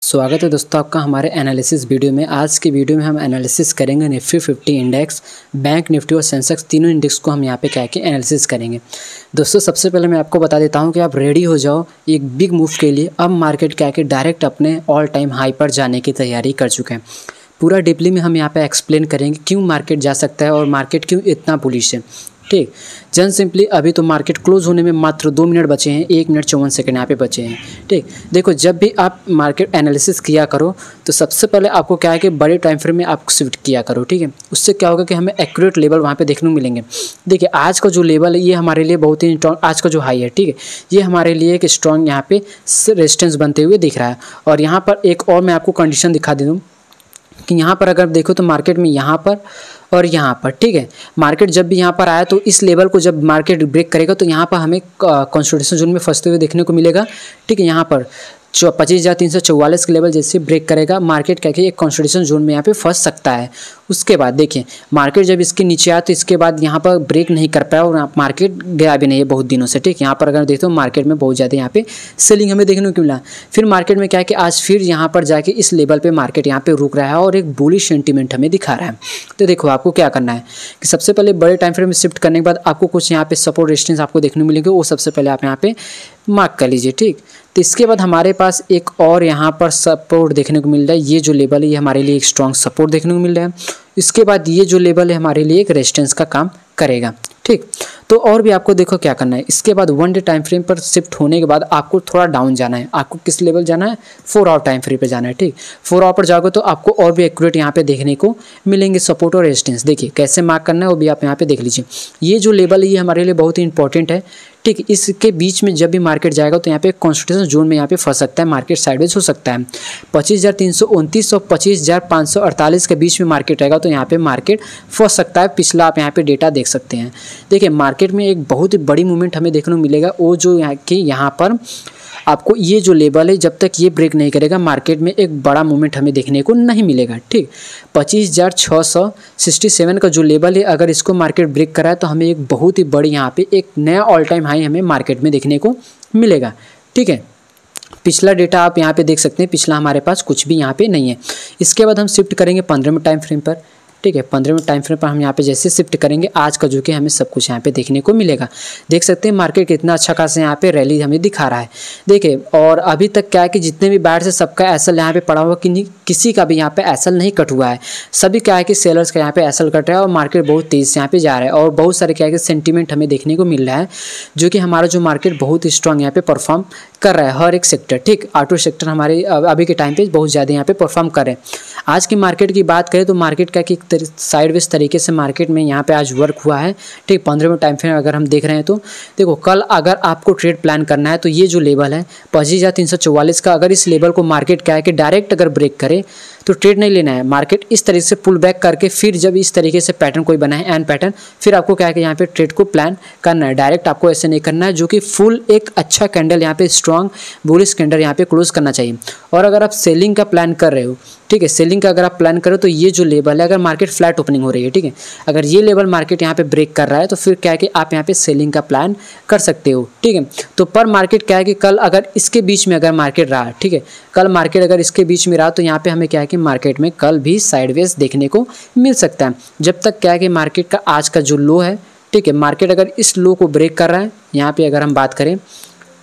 स्वागत है दोस्तों आपका हमारे एनालिसिस वीडियो में। आज की वीडियो में हम एनालिसिस करेंगे निफ्टी 50 इंडेक्स, बैंक निफ्टी और सेंसेक्स तीनों इंडेक्स को हम यहाँ पे क्या के एनालिसिस करेंगे। दोस्तों सबसे पहले मैं आपको बता देता हूँ कि आप रेडी हो जाओ एक बिग मूव के लिए। अब मार्केट क्या के डायरेक्ट अपने ऑल टाइम हाई पर जाने की तैयारी कर चुके हैं। पूरा डीपली में हम यहाँ पे एक्सप्लेन करेंगे क्यों मार्केट जा सकता है और मार्केट क्यों इतना बुलिश है। ठीक, जन सिंपली अभी तो मार्केट क्लोज होने में मात्र 2 मिनट बचे हैं, 1 मिनट 54 सेकंड यहाँ पे बचे हैं। ठीक, देखो जब भी आप मार्केट एनालिसिस किया करो तो सबसे पहले आपको क्या है कि बड़े टाइम फ्रेम में आप शिफ्ट किया करो। ठीक है, उससे क्या होगा कि हमें एक्यूरेट लेवल वहाँ पे देखने को मिलेंगे। देखिए आज का जो लेवल है ये हमारे लिए बहुत ही स्ट्रॉन्ग, आज का जो हाई है ठीक है, ये हमारे लिए एक स्ट्रॉन्ग यहाँ पे रेजिस्टेंस बनते हुए दिख रहा है। और यहाँ पर एक और मैं आपको कंडीशन दिखा दे दूँ कि यहाँ पर अगर देखो तो मार्केट में यहाँ पर और यहाँ पर ठीक है, मार्केट जब भी यहाँ पर आया तो इस लेवल को जब मार्केट ब्रेक करेगा तो यहाँ पर हमें कंसोलिडेशन जोन में फंसते हुए देखने को मिलेगा। ठीक है, यहाँ पर 25,344 के लेवल जैसे ब्रेक करेगा मार्केट क्या कि एक कंसोलिडेशन जोन में यहाँ पे फंस सकता है। उसके बाद देखिए मार्केट जब इसके नीचे आया तो इसके बाद यहाँ पर ब्रेक नहीं कर पाया और मार्केट गया भी नहीं है बहुत दिनों से। ठीक, यहाँ पर अगर देखते हो मार्केट में बहुत ज़्यादा यहाँ पे सेलिंग हमें देखने को मिला। फिर मार्केट में क्या है कि आज फिर यहाँ पर जाके इस लेवल पे मार्केट यहाँ पे रुक रहा है और एक बुलिश सेंटीमेंट हमें दिखा रहा है। तो देखो आपको क्या करना है कि सबसे पहले बड़े टाइम फ्रेम में शिफ्ट करने के बाद आपको कुछ यहाँ पे सपोर्ट रेजिस्टेंस आपको देखने को मिलेंगे, वो सबसे पहले आप यहाँ पे मार्क कर लीजिए। ठीक, तो इसके बाद हमारे पास एक और यहाँ पर सपोर्ट देखने को मिल रहा है। ये जो लेवल है ये हमारे लिए एक स्ट्रॉन्ग सपोर्ट देखने को मिल रहा है। इसके बाद ये जो लेवल है हमारे लिए एक रेजिस्टेंस का काम करेगा। ठीक, तो और भी आपको देखो क्या करना है। इसके बाद 1 डे टाइम फ्रेम पर शिफ्ट होने के बाद आपको थोड़ा डाउन जाना है। आपको किस लेवल जाना है? 4 आवर टाइम फ्रेम पे जाना है। ठीक, 4 आवर पर जाओगे तो आपको और भी एक्यूरेट यहाँ पे देखने को मिलेंगे सपोर्ट और रेजिस्टेंस। देखिए कैसे मार्क करना है वो भी आप यहाँ पे देख लीजिए। ये जो लेवल है ये हमारे लिए बहुत ही इंपॉर्टेंट है। ठीक, इसके बीच में जब भी मार्केट जाएगा तो यहाँ पे कंसोलिडेशन जोन में यहाँ पे फंस सकता है, मार्केट साइडवेज हो सकता है। 25,329 और 25,548 के बीच में मार्केट रहेगा तो यहाँ पे मार्केट फंस सकता है। पिछला आप यहाँ पे डेटा देख सकते हैं। देखिए मार्केट में एक बहुत ही बड़ी मूवमेंट हमें देखने को मिलेगा, वो जो यहाँ पर आपको ये जो लेवल है जब तक ये ब्रेक नहीं करेगा मार्केट में एक बड़ा मूवमेंट हमें देखने को नहीं मिलेगा। ठीक, 25,667 का जो लेवल है अगर इसको मार्केट ब्रेक करा है तो हमें एक बहुत ही बड़ी यहाँ पे एक नया ऑल टाइम हाई हमें मार्केट में देखने को मिलेगा। ठीक है, पिछला डेटा आप यहाँ पे देख सकते हैं, पिछला हमारे पास कुछ भी यहाँ पे नहीं है। इसके बाद हम शिफ्ट करेंगे 15 मिनट टाइम फ्रेम पर। ठीक है, 15 मिनट टाइम फ्रेम पर हम यहाँ पे जैसे शिफ्ट करेंगे आज का जो कि हमें सब कुछ यहाँ पे देखने को मिलेगा। देख सकते हैं मार्केट कितना अच्छा खासा यहाँ पे रैली हमें दिखा रहा है। देखिए और अभी तक क्या है कि जितने भी बाहर से सबका एसएल यहाँ पे पड़ा हुआ कि नहीं, किसी का भी यहाँ पे एसएल नहीं कट हुआ है। सभी क्या है कि सेलर्स का यहाँ पे एसएल कट रहा है और मार्केट बहुत तेज़ से यहाँ पे जा रहा है और बहुत सारे क्या है कि सेंटीमेंट हमें देखने को मिल रहा है जो कि हमारा जो मार्केट बहुत ही स्ट्रॉन्ग यहाँ पे परफॉर्म कर रहा है हर एक सेक्टर। ठीक, ऑटो सेक्टर हमारे अभी के टाइम पे बहुत ज़्यादा यहाँ पे परफॉर्म कर रहे हैं। आज की मार्केट की बात करें तो मार्केट का कि साइडवेज तरीके से मार्केट में यहाँ पे आज वर्क हुआ है। ठीक, 15 मिनट टाइम फ्रेम अगर हम देख रहे हैं तो देखो कल अगर आपको ट्रेड प्लान करना है तो ये जो लेवल है 25,344 का, अगर इस लेवल को मार्केट क्या है कि डायरेक्ट अगर ब्रेक करे तो ट्रेड नहीं लेना है। मार्केट इस तरीके से पुल बैक करके फिर जब इस तरीके से पैटर्न कोई बना है एन पैटर्न, फिर आपको क्या है कि यहाँ पे ट्रेड को प्लान करना है। डायरेक्ट आपको ऐसे नहीं करना है, जो कि फुल एक अच्छा कैंडल यहाँ पे स्ट्रॉन्ग बुलिश कैंडल यहाँ पे क्लोज करना चाहिए। और अगर आप सेलिंग का प्लान कर रहे हो, ठीक है, सेलिंग का अगर आप प्लान करो तो ये जो लेवल है अगर मार्केट फ्लैट ओपनिंग हो रही है, ठीक है, अगर ये लेवल मार्केट यहाँ पे ब्रेक कर रहा है तो फिर क्या है कि आप यहाँ पे सेलिंग का प्लान कर सकते हो। ठीक है, तो पर मार्केट क्या है कि कल अगर इसके बीच में अगर मार्केट रहा, ठीक है, कल मार्केट अगर इसके बीच में रहा तो यहाँ पे हमें क्या है कि मार्केट में कल भी साइडवेज देखने को मिल सकता है। जब तक क्या है कि मार्केट का आज का जो लो है, ठीक है, मार्केट अगर इस लो को ब्रेक कर रहा है, यहाँ पे अगर हम बात करें,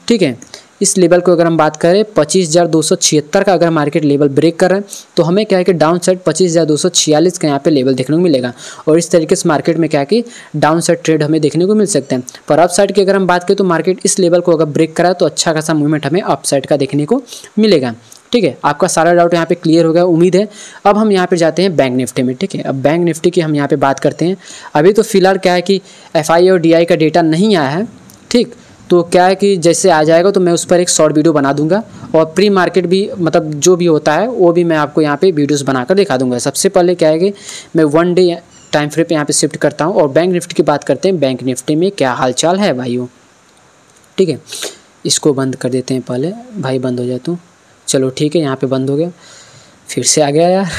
ठीक है, इस लेवल को अगर हम बात करें 25,276 का अगर मार्केट लेवल ब्रेक कर रहा है तो हमें क्या है कि डाउन साइड 25,246 का यहाँ पे लेवल देखने को मिलेगा। और इस तरीके से मार्केट में क्या है कि डाउन साइड ट्रेड हमें देखने को मिल सकता है। पर अप साइड की अगर हम बात करें तो मार्केट इस लेवल को अगर ब्रेक करा तो अच्छा खासा मूवमेंट हमें अप साइड का देखने को मिलेगा। ठीक है, आपका सारा डाउट यहाँ पे क्लियर हो गया उम्मीद है। अब हम यहाँ पे जाते हैं बैंक निफ्टी में। ठीक है, अब बैंक निफ्टी की हम यहाँ पे बात करते हैं। अभी तो फिलहाल क्या है कि एफआई और डीआई का डेटा नहीं आया है। ठीक, तो क्या है कि जैसे आ जाएगा तो मैं उस पर एक शॉर्ट वीडियो बना दूंगा और प्री मार्केट भी मतलब जो भी होता है वो भी मैं आपको यहाँ पे वीडियोस बनाकर दिखा दूंगा। सबसे पहले क्या है कि मैं 1 डे टाइम फ्रेम पे यहाँ पे शिफ्ट करता हूँ और बैंक निफ्टी की बात करते हैं। बैंक निफ्टी में क्या हालचाल है भाइयों? ठीक है, इसको बंद कर देते हैं पहले, भाई बंद हो जाए तो चलो ठीक है, यहाँ पर बंद हो गया, फिर से आ गया यार,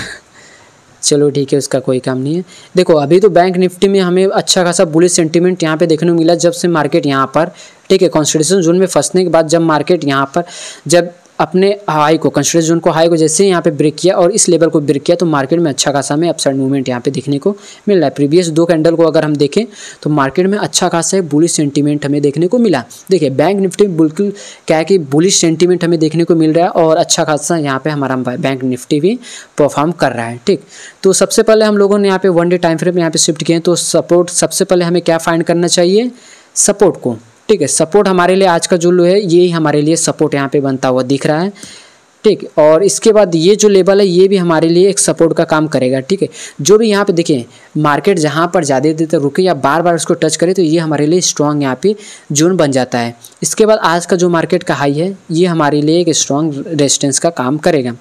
चलो ठीक है, उसका कोई काम नहीं है। देखो अभी तो बैंक निफ्टी में हमें अच्छा खासा बुलिश सेंटीमेंट यहाँ पे देखने को मिला जब से मार्केट यहाँ पर, ठीक है, कंसोलिडेशन जोन में फंसने के बाद जब मार्केट यहाँ पर जब अपने हाई को कंसोलिडेशन जोन को हाई को जैसे ही यहाँ पे ब्रेक किया और इस लेवल को ब्रेक किया तो मार्केट में अच्छा खासा हमें अपसाइड मूवमेंट यहाँ पे देखने को मिल रहा है। प्रीवियस 2 कैंडल को अगर हम देखें तो मार्केट में अच्छा खासा बुलिश सेंटीमेंट हमें देखने को मिला। देखिए बैंक निफ्टी बिल्कुल क्या है कि बुलिश सेंटीमेंट हमें देखने को मिल रहा है और अच्छा खासा यहाँ पे हमारा बैंक निफ्टी भी परफॉर्म कर रहा है। ठीक, तो सबसे पहले हम लोगों ने यहाँ पे 1 डे टाइम फ्रेम यहाँ पे शिफ्ट किए तो सपोर्ट सबसे पहले हमें क्या फाइंड करना चाहिए, सपोर्ट को। ठीक है, सपोर्ट हमारे लिए आज का जो लो है ये हमारे लिए सपोर्ट यहाँ पे बनता हुआ दिख रहा है। ठीक, और इसके बाद ये जो लेवल है ये भी हमारे लिए एक सपोर्ट का काम करेगा। ठीक है, जो भी यहाँ पे देखिए मार्केट जहाँ पर ज़्यादा देर तक रुके या बार बार उसको टच करे तो ये हमारे लिए स्ट्रॉन्ग यहाँ पे जोन बन जाता है। इसके बाद आज का जो मार्केट का हाई है ये हमारे लिए एक स्ट्रॉन्ग रेजिस्टेंस का काम करेगा।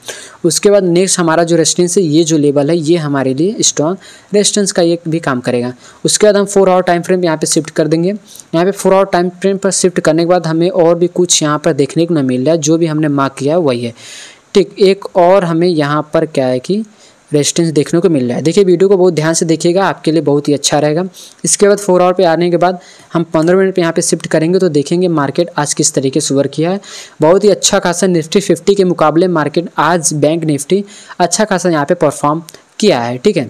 उसके बाद नेक्स्ट हमारा जो रेजिस्टेंस है ये जो लेवल है ये हमारे लिए स्ट्रॉन्ग रेजिस्टेंस का एक भी काम करेगा। उसके बाद हम 4 आवर टाइम फ्रेम यहाँ पे शिफ्ट कर देंगे। यहाँ पे 4 आवर टाइम फ्रेम पर शिफ्ट करने के बाद हमें और भी कुछ यहाँ पर देखने को न मिल रहा है, जो भी हमने मार्क किया है वही है। ठीक, एक और हमें यहाँ पर क्या है कि रेजिस्टेंस देखने को मिल रहा है। देखिए वीडियो को बहुत ध्यान से देखिएगा, आपके लिए बहुत ही अच्छा रहेगा। इसके बाद 4 आवर पे आने के बाद हम 15 मिनट पे यहाँ पे शिफ्ट करेंगे तो देखेंगे मार्केट आज किस तरीके से वर्क किया है। बहुत ही अच्छा खासा निफ्टी 50 के मुकाबले मार्केट आज बैंक निफ्टी अच्छा खासा यहाँ पे परफॉर्म किया है। ठीक है,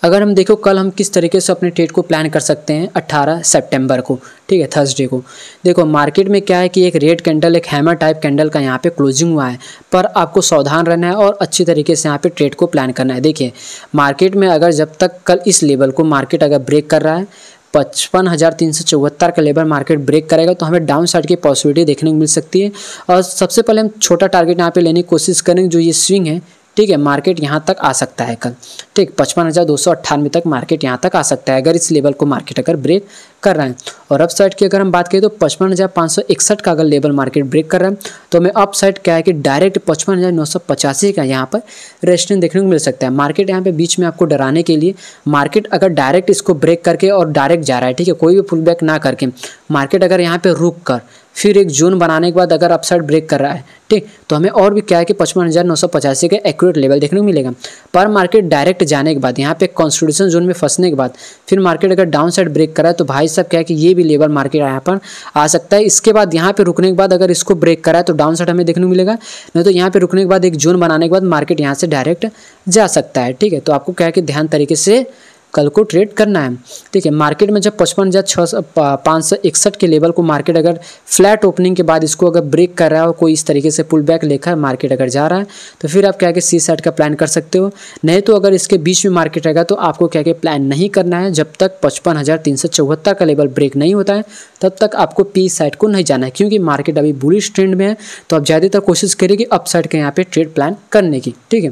अगर हम देखो कल हम किस तरीके से अपने ट्रेड को प्लान कर सकते हैं 18 सितंबर को। ठीक है, थर्सडे को देखो मार्केट में क्या है कि एक रेड कैंडल एक हैमर टाइप कैंडल का यहाँ पे क्लोजिंग हुआ है, पर आपको सावधान रहना है और अच्छी तरीके से यहाँ पे ट्रेड को प्लान करना है। देखिए मार्केट में अगर जब तक कल इस लेवल को मार्केट अगर ब्रेक कर रहा है 55,374 का लेवल मार्केट ब्रेक करेगा तो हमें डाउन साइड की पॉसिबिलिटी देखने को मिल सकती है। और सबसे पहले हम छोटा टारगेट यहाँ पे लेने की कोशिश करेंगे, जो ये स्विंग है। ठीक है, मार्केट यहाँ तक आ सकता है कल। ठीक, 55,298 तक मार्केट यहाँ तक आ सकता है अगर इस लेवल को मार्केट अगर ब्रेक कर रहा है। और अप साइड की अगर हम बात करें तो 55,561 का अगर लेवल मार्केट ब्रेक कर रहा है तो हमें अप साइड क्या है कि डायरेक्ट 55,985 का यहाँ पर रेजिस्टेंस देखने को मिल सकता है। मार्केट यहाँ पे बीच में आपको डराने के लिए मार्केट अगर डायरेक्ट इसको ब्रेक करके और डायरेक्ट जा रहा है, ठीक है, कोई भी पुल बैक ना करके मार्केट अगर यहाँ पे रुक कर फिर एक जोन बनाने के बाद अगर अपसाइड ब्रेक कर रहा है, ठीक, तो हमें और भी क्या है कि 55,985 का एक्यूरेट लेवल देखने को मिलेगा। पर मार्केट डायरेक्ट जाने के बाद यहाँ पे कंसोलिडेशन जोन में फंसने के बाद फिर मार्केट अगर डाउन साइड ब्रेक कर रहा है तो भाई साहब क्या है कि ये भी लेवल मार्केट यहाँ पर आ सकता है। इसके बाद यहाँ पे रुकने के बाद अगर इसको ब्रेक करा है तो डाउन साइड हमें देखने को मिलेगा, नहीं तो यहाँ पे रुकने के बाद एक जोन बनाने के बाद मार्केट यहाँ से डायरेक्ट जा सकता है। ठीक है, तो आपको क्या है कि ध्यान तरीके से कल को ट्रेड करना है। ठीक है, मार्केट में जब 55,561 के लेवल को मार्केट अगर फ्लैट ओपनिंग के बाद इसको अगर ब्रेक कर रहा है और कोई इस तरीके से पुल बैक लेकर मार्केट अगर जा रहा है तो फिर आप क्या है कि सी साइड का प्लान कर सकते हो। नहीं तो अगर इसके बीच में मार्केट रहेगा तो आपको क्या है कि प्लान नहीं करना है। जब तक 55,374 का लेवल ब्रेक नहीं होता है तब तक आपको पी साइड को नहीं जाना है, क्योंकि मार्केट अभी बुलिश ट्रेंड में है। तो आप ज़्यादातर कोशिश करिए कि अप साइड के यहाँ पे ट्रेड प्लान करने की। ठीक है,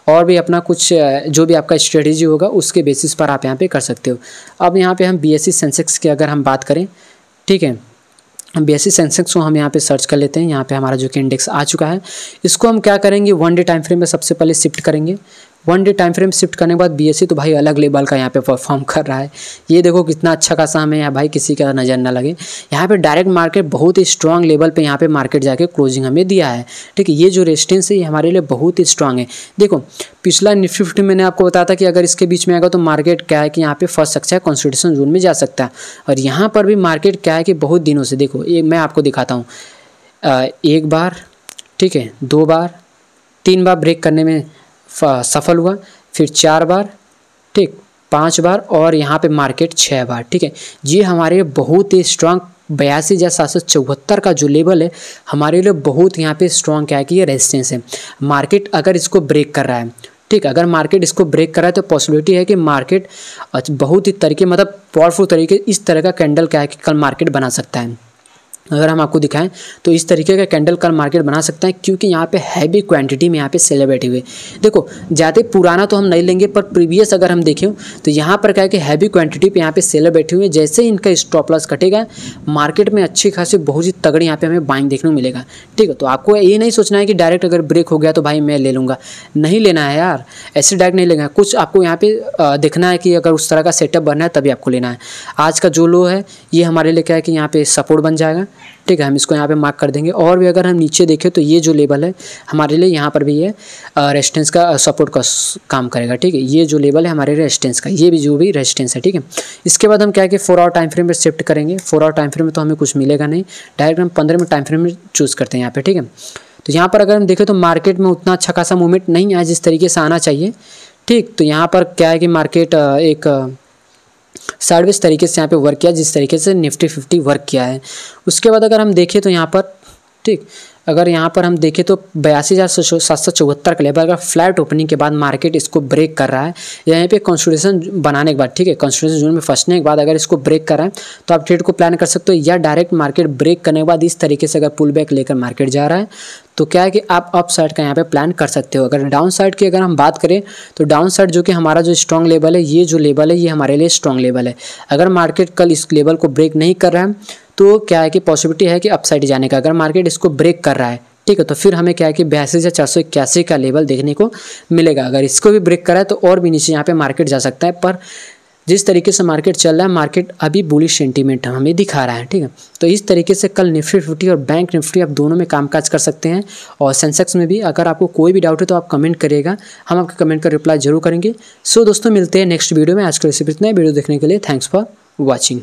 और भी अपना कुछ जो भी आपका स्ट्रेटेजी होगा उसके बेसिस पर आप यहाँ पे कर सकते हो। अब यहाँ पे हम BSE सेंसेक्स की अगर हम बात करें, ठीक है, BSE सेंसेक्स को हम यहाँ पे सर्च कर लेते हैं। यहाँ पे हमारा जो कि इंडेक्स आ चुका है, इसको हम क्या करेंगे 1 डे टाइम फ्रेम में सबसे पहले शिफ्ट करेंगे। 1 डे टाइम फ्रेम शिफ्ट करने के बाद BSE तो भाई अलग लेवल का यहाँ पे परफॉर्म कर रहा है। ये देखो कितना अच्छा खासा हमें यहाँ भाई किसी का नज़र ना लगे, यहाँ पे डायरेक्ट मार्केट बहुत ही स्ट्रांग लेवल पे यहाँ पे मार्केट जाके क्लोजिंग हमें दिया है। ठीक है, ये जो रेजिस्टेंस है ये हमारे लिए बहुत ही स्ट्रांग है। देखो पिछला निफ्टी 50 मैंने आपको बताया था कि अगर इसके बीच में आएगा तो मार्केट क्या है कि यहाँ पे फंस सकता है, कंसोलिडेशन जोन में जा सकता है। और यहाँ पर भी मार्केट क्या है कि बहुत दिनों से देखो ये मैं आपको दिखाता हूँ, एक बार, ठीक है, 2 बार, 3 बार ब्रेक करने में सफल हुआ, फिर 4 बार, ठीक, 5 बार और यहाँ पे मार्केट 6 बार। ठीक है, ये हमारे बहुत ही स्ट्रांग 82,774 का जो लेवल है हमारे लिए बहुत यहाँ पे स्ट्रांग क्या है कि ये रेजिस्टेंस है। मार्केट अगर इसको ब्रेक कर रहा है, ठीक, अगर मार्केट इसको ब्रेक कर रहा है तो पॉसिबिलिटी है कि मार्केट बहुत ही तरीके मतलब पावरफुल तरीके इस तरह का कैंडल क्या है कि कल मार्केट बना सकता है। अगर हम आपको दिखाएं तो इस तरीके का कैंडल कल मार्केट बना सकता है, क्योंकि यहाँ पे हैवी क्वांटिटी में यहाँ पे सेलर बैठे हुए। देखो ज़्यादा पुराना तो हम नहीं लेंगे, पर प्रीवियस अगर हम देखें तो यहाँ पर क्या है कि हैवी क्वांटिटी पे यहाँ पे सेलर बैठे हुए। जैसे ही इनका स्टॉप लॉस कटेगा मार्केट में अच्छी खासी बहुत ही तगड़ी यहाँ पे हमें बाइंग देखने को मिलेगा। ठीक है, तो आपको ये नहीं सोचना है कि डायरेक्ट अगर ब्रेक हो गया तो भाई मैं ले लूँगा, नहीं लेना है यार, ऐसे डायरेक्ट नहीं लेना है। कुछ आपको यहाँ पे देखना है कि अगर उस तरह का सेटअप बनना है तभी आपको लेना है। आज का जो लो है ये हमारे लिए क्या है कि यहाँ पे सपोर्ट बन जाएगा। ठीक है, हम इसको यहाँ पे मार्क कर देंगे। और भी अगर हम नीचे देखें तो ये जो लेवल है हमारे लिए यहाँ पर भी ये रेजिस्टेंस का सपोर्ट का काम करेगा। ठीक है, ये जो लेवल है हमारे रेजिस्टेंस का, ये भी जो भी रेजिस्टेंस है। ठीक है, इसके बाद हम क्या है कि 4 आवर टाइम फ्रेम में शिफ्ट करेंगे। 4 आवर टाइम फ्रेम में तो हमें कुछ मिलेगा नहीं, डायरेक्ट हम 15 मिनट टाइम फ्रेम में चूज़ करते हैं यहाँ पे। ठीक है, तो यहाँ पर अगर हम देखें तो मार्केट में उतना अच्छा खासा मूवमेंट नहीं आया जिस तरीके से आना चाहिए, ठीक। तो यहाँ पर क्या है कि मार्केट एक साइडवेज तरीके से यहाँ पे वर्क किया जिस तरीके से निफ्टी 50 वर्क किया है। उसके बाद अगर हम देखें तो यहाँ पर, ठीक, अगर यहाँ पर हम देखें तो 82,774 का लेवल अगर फ्लैट ओपनिंग के बाद मार्केट इसको ब्रेक कर रहा है, यहाँ पे कंसोलिडेशन बनाने के बाद, ठीक है, कंसोलिडेशन जोन में फंसने के बाद अगर इसको ब्रेक कर रहा है तो आप ट्रेड को प्लान कर सकते हो, या डायरेक्ट मार्केट ब्रेक करने के बाद इस तरीके से अगर पुल बैक लेकर मार्केट जा रहा है तो क्या है कि आप अप साइड का यहाँ पे प्लान कर सकते हो। अगर डाउन साइड की अगर हम बात करें तो डाउन साइड जो कि हमारा जो स्ट्रॉन्ग लेवल है, ये जो लेवल है ये हमारे लिए स्ट्रॉन्ग लेवल है। अगर मार्केट कल इस लेवल को ब्रेक नहीं कर रहा है तो क्या है कि पॉसिबिलिटी है कि अपसाइड जाने का। अगर मार्केट इसको ब्रेक कर रहा है, ठीक है, तो फिर हमें क्या है कि 82,481 का लेवल देखने को मिलेगा। अगर इसको भी ब्रेक करा है तो और भी नीचे यहाँ पे मार्केट जा सकता है, पर जिस तरीके से मार्केट चल रहा है, मार्केट अभी बुलिश सेंटीमेंट हमें दिखा रहा है, ठीक है। तो इस तरीके से कल निफ्टी 50 और बैंक निफ्टी आप दोनों में कामकाज कर सकते हैं, और सेंसेक्स में भी। अगर आपको कोई भी डाउट है तो आप कमेंट करिएगा, हम आपके कमेंट का रिप्लाई जरूर करेंगे। सो दोस्तों, मिलते हैं नेक्स्ट वीडियो में। आज का रेसिपी इतना है। वीडियो देखने के लिए थैंक्स फॉर वॉचिंग।